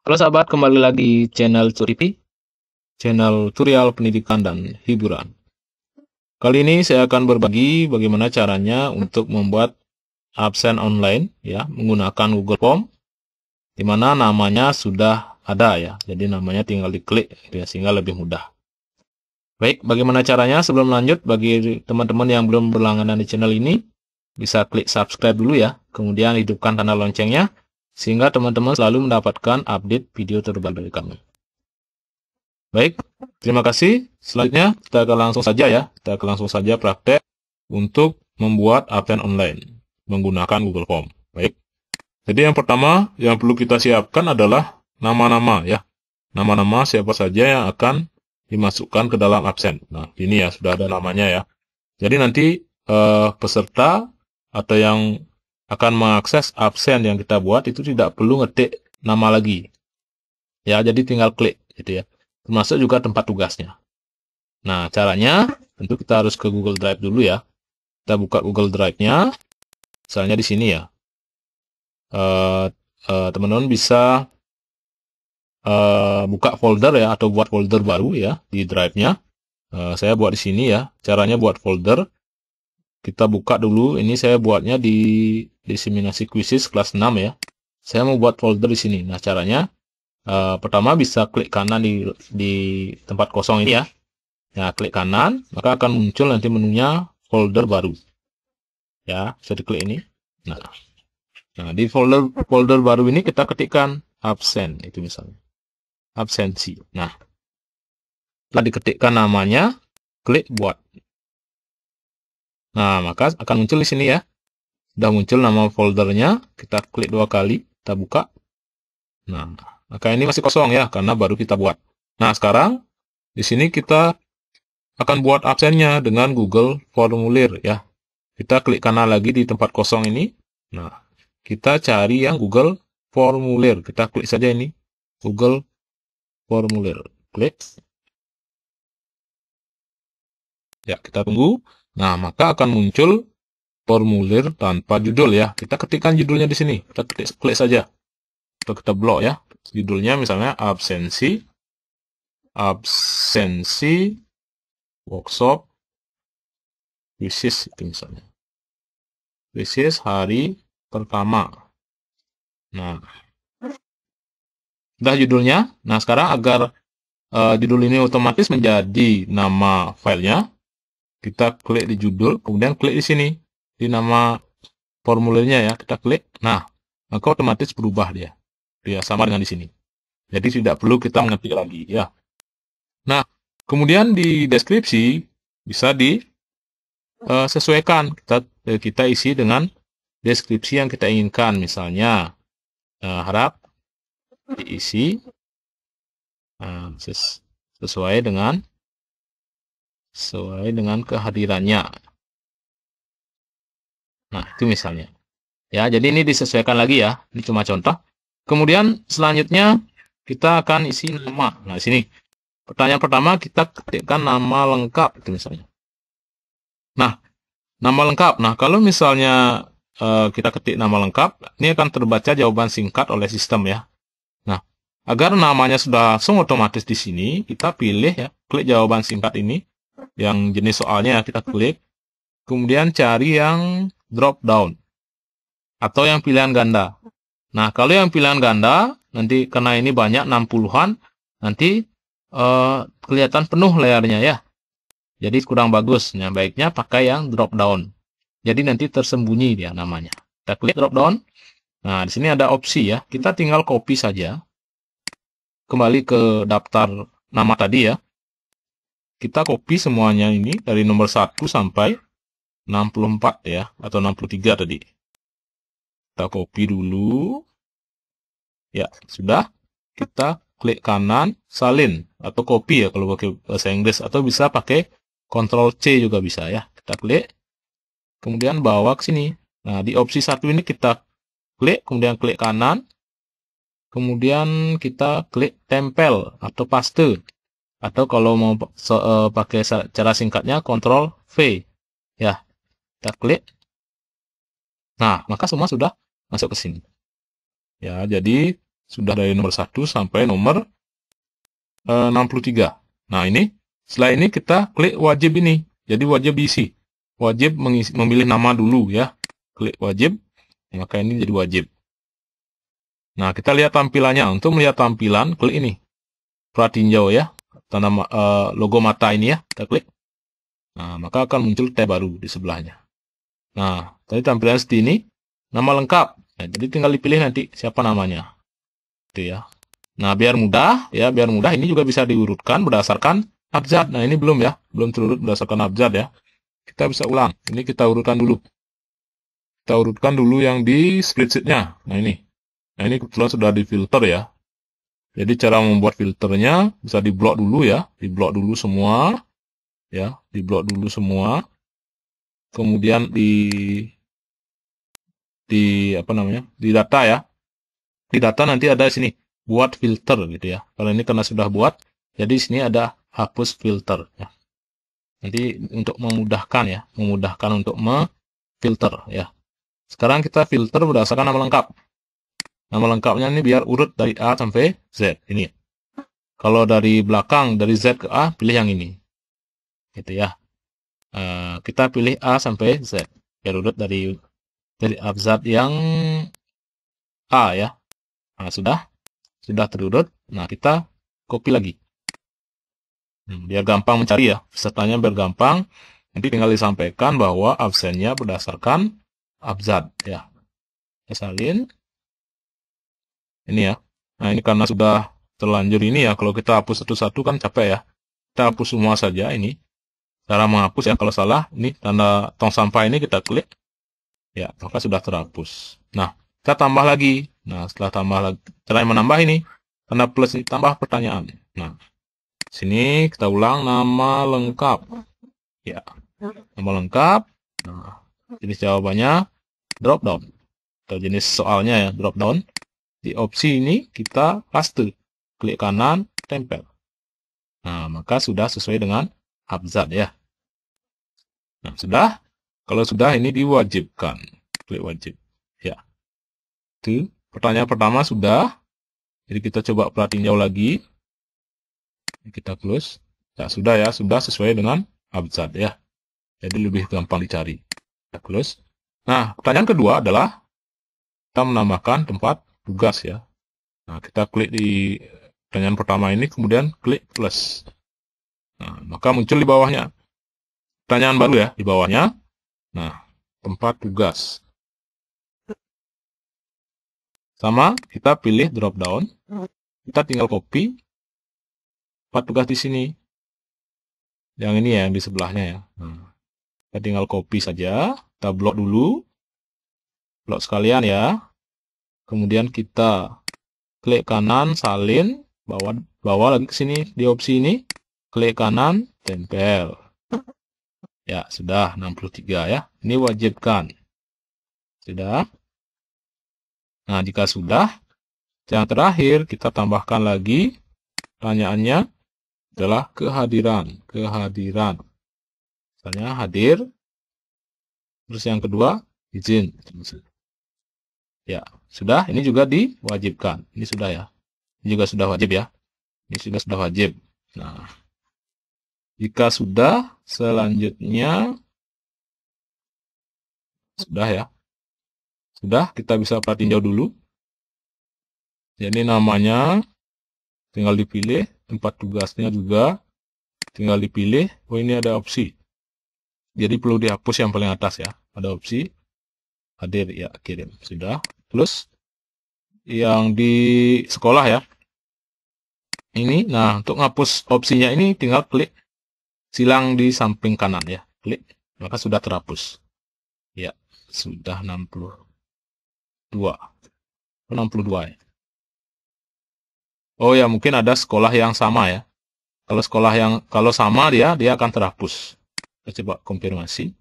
Halo sahabat, kembali lagi di channel Curipi, channel tutorial pendidikan dan hiburan. Kali ini saya akan berbagi bagaimana caranya untuk membuat absen online ya menggunakan Google Form, di mana namanya sudah ada ya. Jadi namanya tinggal diklik ya, sehingga lebih mudah. Baik, bagaimana caranya? Sebelum lanjut, bagi teman-teman yang belum berlangganan di channel ini, bisa klik subscribe dulu ya. Kemudian hidupkan tanda loncengnya, sehingga teman-teman selalu mendapatkan update video terbaru dari kami. Baik, terima kasih. Selanjutnya, kita akan langsung saja ya. Kita akan langsung saja praktek untuk membuat absen online menggunakan Google Form. Baik. Jadi yang pertama yang perlu kita siapkan adalah nama-nama ya. Nama-nama siapa saja yang akan dimasukkan ke dalam absen. Nah, ini ya sudah ada namanya ya. Jadi nanti peserta atau yang akan mengakses absen yang kita buat itu tidak perlu ngetik nama lagi. Ya, jadi tinggal klik gitu ya. Termasuk juga tempat tugasnya. Nah, caranya tentu kita harus ke Google Drive dulu ya. Kita buka Google Drive-nya. Misalnya di sini ya. Teman-teman bisa buka folder ya, atau buat folder baru ya di drive-nya. Saya buat di sini ya. Caranya buat folder. Kita buka dulu. Ini saya buatnya di diseminasi quizzes kelas 6 ya. Saya mau buat folder di sini. Nah, caranya pertama bisa klik kanan di tempat kosong ini ya. Nah, klik kanan, maka akan muncul nanti menunya folder baru. Ya, bisa diklik ini. Nah, di folder baru ini kita ketikkan absen itu misalnya. Absensi. Nah, setelah diketikkan namanya, klik buat. Nah, maka akan muncul di sini ya. Sudah muncul nama foldernya, kita klik 2 kali, kita buka. Nah, maka ini masih kosong ya, karena baru kita buat. Nah, sekarang di sini kita akan buat absennya dengan Google Formulir ya. Kita klik kanan lagi di tempat kosong ini. Nah, kita cari yang Google Formulir. Kita klik saja ini, Google Formulir. Klik. Ya, kita tunggu. Nah, maka akan muncul formulir tanpa judul ya. Kita ketikkan judulnya di sini. Kita klik saja. Atau kita blok ya. Judulnya misalnya absensi workshop quizzes itu misalnya. Quizzes hari pertama. Nah, sudah judulnya. Nah, sekarang agar judul ini otomatis menjadi nama filenya, kita klik di judul, kemudian klik di sini di nama formulirnya ya, kita klik. Nah, maka otomatis berubah dia. Dia sama dengan di sini. Jadi tidak perlu kita mengetik lagi ya. Nah, kemudian di deskripsi bisa disesuaikan. Kita isi dengan deskripsi yang kita inginkan. Misalnya, harap diisi sesuai dengan kehadirannya. Nah, itu misalnya. Ya, jadi ini disesuaikan lagi ya. Ini cuma contoh. Kemudian selanjutnya kita akan isi nama. Nah, di sini. Pertanyaan pertama kita ketikkan nama lengkap itu misalnya. Nah, nama lengkap. Nah, kalau misalnya kita ketik nama lengkap, ini akan terbaca jawaban singkat oleh sistem ya. Nah, agar namanya sudah langsung otomatis di sini, kita pilih ya, klik jawaban singkat ini. Yang jenis soalnya ya, kita klik. Kemudian cari yang drop down. Atau yang pilihan ganda. Nah, kalau yang pilihan ganda, nanti karena ini banyak 60-an, nanti kelihatan penuh layarnya ya. Jadi kurang bagus. Nah, baiknya pakai yang drop down. Jadi nanti tersembunyi dia namanya. Kita klik drop down. Nah, di sini ada opsi ya. Kita tinggal copy saja. Kembali ke daftar nama tadi ya. Kita copy semuanya ini dari nomor 1 sampai 64 ya, atau 63 tadi. Kita copy dulu. Ya, sudah. Kita klik kanan, salin, atau copy ya kalau pakai bahasa Inggris. Atau bisa pakai Ctrl C juga bisa ya. Kita klik. Kemudian bawa ke sini. Nah, di opsi 1 ini kita klik, kemudian klik kanan. Kemudian kita klik tempel atau paste. Atau kalau mau pakai cara singkatnya, Ctrl V. Ya, kita klik. Nah, maka semua sudah masuk ke sini. Ya, jadi Sudah dari nomor 1 sampai nomor 63. Nah, ini setelah ini kita klik wajib ini. Jadi wajib diisi. Wajib memilih nama dulu ya. Klik wajib, maka ini jadi wajib. Nah, kita lihat tampilannya. Untuk melihat tampilan, klik ini. Pratinjau ya. Tanda logo mata ini ya. Kita klik. Nah, maka akan muncul tab baru di sebelahnya. Nah, tadi tampilan seperti ini. Nama lengkap. Nah, jadi tinggal dipilih nanti siapa namanya. Itu ya. Nah, biar mudah ini juga bisa diurutkan berdasarkan abjad. Nah, ini belum ya, belum terurut berdasarkan abjad ya. Kita bisa ulang. Ini kita urutkan dulu. Kita urutkan dulu yang di spreadsheet-nya. Nah, ini. Nah, ini kebetulan sudah difilter ya. Jadi cara membuat filternya bisa diblok dulu ya, diblok dulu semua. Ya, diblok dulu semua. Kemudian di apa namanya? Di data ya. Di data nanti ada sini buat filter gitu ya. Kalau ini karena sudah buat, jadi sini ada hapus filter ya. Nanti untuk memudahkan ya, memudahkan untuk memfilter ya. Sekarang kita filter berdasarkan nama lengkap. Nama lengkapnya ini biar urut dari A sampai Z ini. Kalau dari belakang dari Z ke A pilih yang ini. Gitu ya. Kita pilih A sampai Z biar urut dari abjad yang A ya. Nah, sudah terurut. Nah, kita copy lagi. Biar gampang mencari ya, pesertanya biar gampang. Nanti tinggal disampaikan bahwa absennya berdasarkan abjad ya. Kita salin. Ini ya. Nah, ini karena sudah terlanjur ini ya, kalau kita hapus satu-satu kan capek ya. Kita hapus semua saja ini. Cara menghapus ya, kalau salah, ini tanda tong sampah ini kita klik. Ya, maka sudah terhapus. Nah, kita tambah lagi. Nah, setelah tambah lagi, cara menambah ini, tanda plus ini tambah pertanyaan. Nah, sini kita ulang nama lengkap. Ya, nama lengkap. Nah, jenis jawabannya drop down. Atau jenis soalnya ya, drop down. Di opsi ini kita paste. Klik kanan, tempel. Nah, maka sudah sesuai dengan abjad ya. Nah, sudah. Kalau sudah ini diwajibkan. Klik wajib. Ya. Itu pertanyaan pertama sudah. Jadi kita coba pratinjau lagi. Kita close. Ya, sudah ya. Sudah sesuai dengan abjad ya. Jadi lebih gampang dicari. Kita close. Nah, pertanyaan kedua adalah kita menambahkan tempat tugas ya. Nah, kita klik di pertanyaan pertama ini, kemudian klik plus. Nah, maka muncul di bawahnya pertanyaan baru ya, di bawahnya. Nah, tempat tugas. Sama, kita pilih drop down. Kita tinggal copy tempat tugas di sini. Yang ini ya, yang di sebelahnya ya. Nah, kita tinggal copy saja. Kita blok dulu. Blok sekalian ya. Kemudian kita klik kanan, salin. Bawa lagi ke sini di opsi ini. Klik kanan, tempel. Ya, sudah 63 ya. Ini wajibkan. Sudah. Nah, jika sudah, yang terakhir kita tambahkan lagi pertanyaannya adalah kehadiran. Kehadiran. Misalnya hadir. Terus yang kedua, izin. Ya, sudah. Ini juga diwajibkan. Ini sudah ya. Ini juga sudah wajib ya. Ini sudah wajib. Nah, jika sudah, selanjutnya sudah ya. Sudah, kita bisa pratinjau dulu. Jadi namanya tinggal dipilih, tempat tugasnya juga tinggal dipilih. Oh, ini ada opsi. Jadi perlu dihapus yang paling atas ya. Ada opsi hadir ya, kirim. Sudah. Terus yang di sekolah ya. Ini, nah untuk ngapus opsinya ini tinggal klik silang di samping kanan ya. Klik, maka sudah terhapus. Ya, sudah 62 ya. Oh ya, mungkin ada sekolah yang sama ya. Kalau sama dia akan terhapus. Kita coba konfirmasi.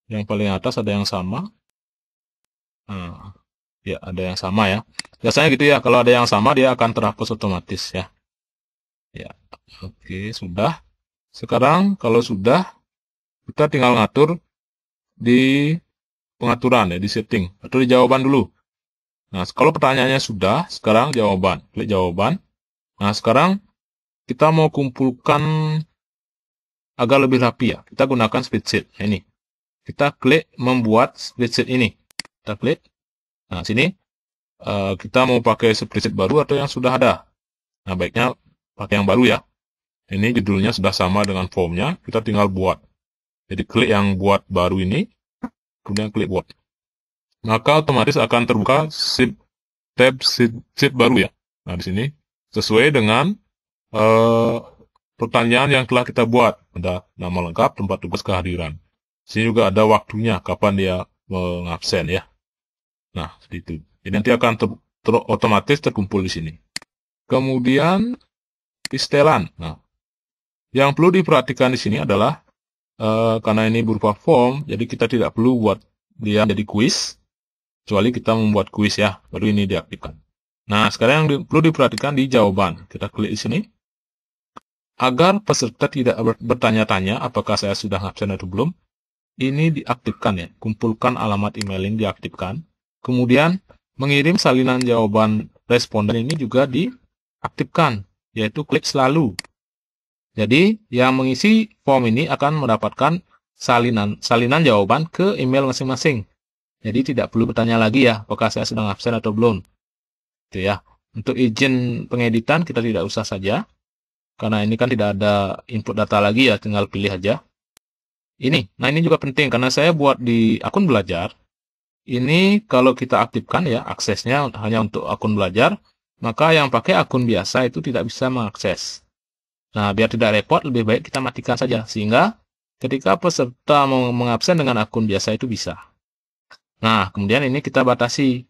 Yang paling atas ada yang sama. Nah, ya, ada yang sama ya. Biasanya gitu ya, kalau ada yang sama dia akan terhapus otomatis ya. Ya, oke, sudah. Sekarang kalau sudah, kita tinggal ngatur di pengaturan ya, di setting atau di jawaban dulu. Nah, kalau pertanyaannya sudah, sekarang jawaban. Klik jawaban. Nah, sekarang kita mau kumpulkan agar lebih rapi ya. Kita gunakan spreadsheet. Nah, ini. Kita klik membuat spreadsheet ini. Kita klik. Nah, sini. Kita mau pakai spreadsheet baru atau yang sudah ada. Nah, baiknya pakai yang baru ya. Ini judulnya sudah sama dengan formnya. Kita tinggal buat. Jadi klik yang buat baru ini. Kemudian klik buat. Maka otomatis akan terbuka tab sheet baru ya. Nah, di sini sesuai dengan pertanyaan yang telah kita buat. Ada nama lengkap, tempat tugas, kehadiran. Di sini juga ada waktunya, kapan dia mengabsen ya. Nah, seperti itu. Jadi nanti akan otomatis terkumpul di sini. Kemudian istelan. Nah, yang perlu diperhatikan di sini adalah karena ini berupa form, jadi kita tidak perlu buat dia jadi kuis. Kecuali kita membuat kuis ya, baru ini diaktifkan. Nah, sekarang yang perlu diperhatikan di jawaban. Kita klik di sini. Agar peserta tidak bertanya-tanya apakah saya sudah ngabsen atau belum, ini diaktifkan ya. Kumpulkan alamat email ini diaktifkan. Kemudian, mengirim salinan jawaban responden ini juga diaktifkan, yaitu klik selalu. Jadi, yang mengisi form ini akan mendapatkan salinan jawaban ke email masing-masing. Jadi tidak perlu bertanya lagi ya, apakah saya sedang absen atau belum. Itu ya. Untuk izin pengeditan kita tidak usah saja. Karena ini kan tidak ada input data lagi ya, tinggal pilih aja. Nah ini juga penting karena saya buat di akun belajar. Ini kalau kita aktifkan ya, aksesnya hanya untuk akun belajar. Maka yang pakai akun biasa itu tidak bisa mengakses. Nah, biar tidak repot, lebih baik kita matikan saja. Sehingga ketika peserta mau mengabsen dengan akun biasa itu bisa. Nah, kemudian ini kita batasi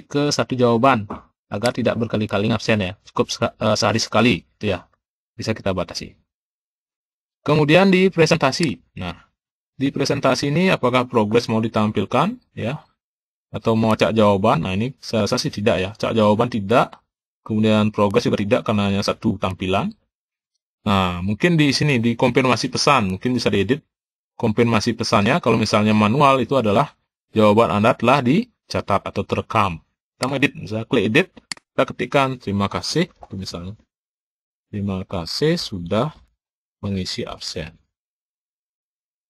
ke satu jawaban agar tidak berkali-kali ngabsen ya. Cukup sehari sekali, itu ya. Bisa kita batasi. Kemudian di presentasi. Nah, di presentasi ini apakah progres mau ditampilkan ya atau mau cak jawaban? Nah, ini saya rasa sih tidak ya. Cak jawaban tidak. Kemudian progres juga tidak karena hanya satu tampilan. Nah, mungkin di sini di konfirmasi pesan, mungkin bisa diedit konfirmasi pesannya. Kalau misalnya manual itu adalah jawaban Anda telah dicatat atau terekam. Kita mau edit, misalnya klik edit, kita ketikkan terima kasih, misalnya. Terima kasih sudah mengisi absen.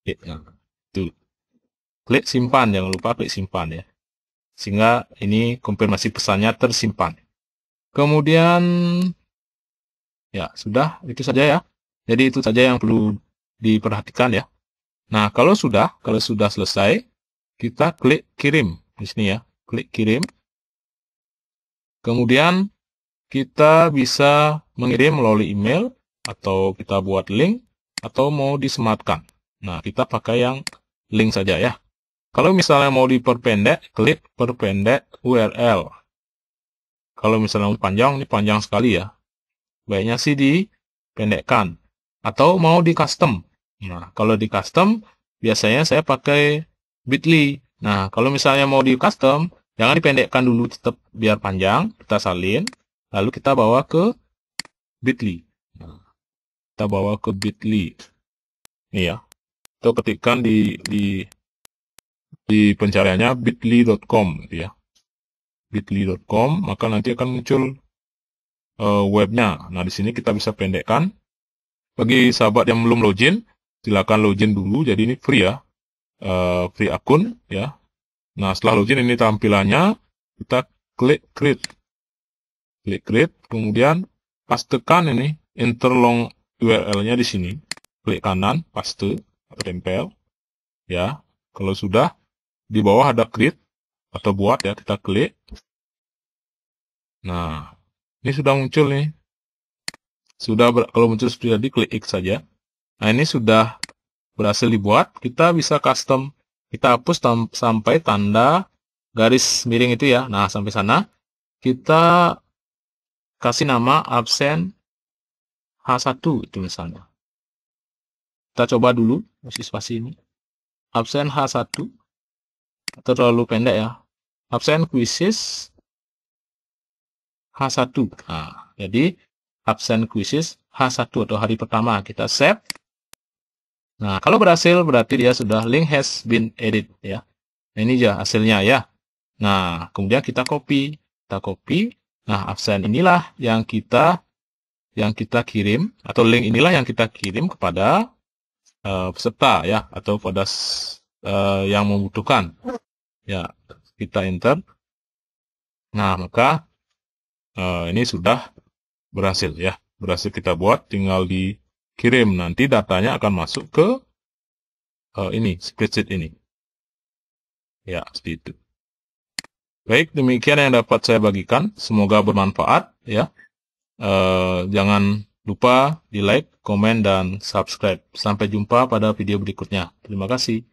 Itu. Klik simpan, jangan lupa klik simpan ya. Sehingga ini konfirmasi pesannya tersimpan. Kemudian, ya sudah, itu saja ya. Jadi itu saja yang perlu diperhatikan ya. Nah, kalau sudah selesai, kita klik kirim di sini ya, klik kirim. Kemudian kita bisa mengirim melalui email atau kita buat link atau mau disematkan. Nah, kita pakai yang link saja ya. Kalau misalnya mau diperpendek, klik perpendek URL. Kalau misalnya panjang, ini panjang sekali ya. Baiknya sih dipendekkan. Atau mau di custom. Nah, kalau di custom, biasanya saya pakai bit.ly. Nah, kalau misalnya mau di custom, jangan dipendekkan dulu, tetap biar panjang, kita salin, lalu kita bawa ke bit.ly. Nah, kita bawa ke bit.ly. Ini ya. Atau ketikkan di pencariannya bit.ly.com gitu ya. bit.ly.com, maka nanti akan muncul webnya. Nah, di sini kita bisa pendekkan. Bagi sahabat yang belum login, silakan login dulu. Jadi ini free ya. Free akun ya. Nah, setelah login ini tampilannya, kita klik create. Klik create, kemudian pastekan ini enter long URL-nya di sini. Klik kanan, paste atau tempel. Ya. Kalau sudah di bawah ada create atau buat ya, kita klik. Nah, ini sudah muncul nih. Kalau muncul sudah diklik X saja. Nah, ini sudah berhasil dibuat. Kita bisa custom. Kita hapus sampai tanda garis miring itu ya. Nah, sampai sana. Kita kasih nama absen H1 itu misalnya. Kita coba dulu isi spasi ini. Absen H1. Atau terlalu pendek ya. Absen quizzes H1. Nah, jadi absen quizzes H1 atau hari pertama. Kita save. Nah, kalau berhasil berarti dia sudah link has been edit ya. Nah, ini aja hasilnya ya. Nah, kemudian kita copy. Nah, absen inilah yang kita kirim, atau link inilah yang kita kirim kepada peserta ya, atau pada yang membutuhkan. Ya, kita enter. Nah, maka ini sudah berhasil ya. Berhasil kita buat, tinggal dikirim. Nanti datanya akan masuk ke ini, spreadsheet ini. Ya, seperti itu. Baik, demikian yang dapat saya bagikan. Semoga bermanfaat ya. Jangan lupa di like, komen, dan subscribe. Sampai jumpa pada video berikutnya. Terima kasih.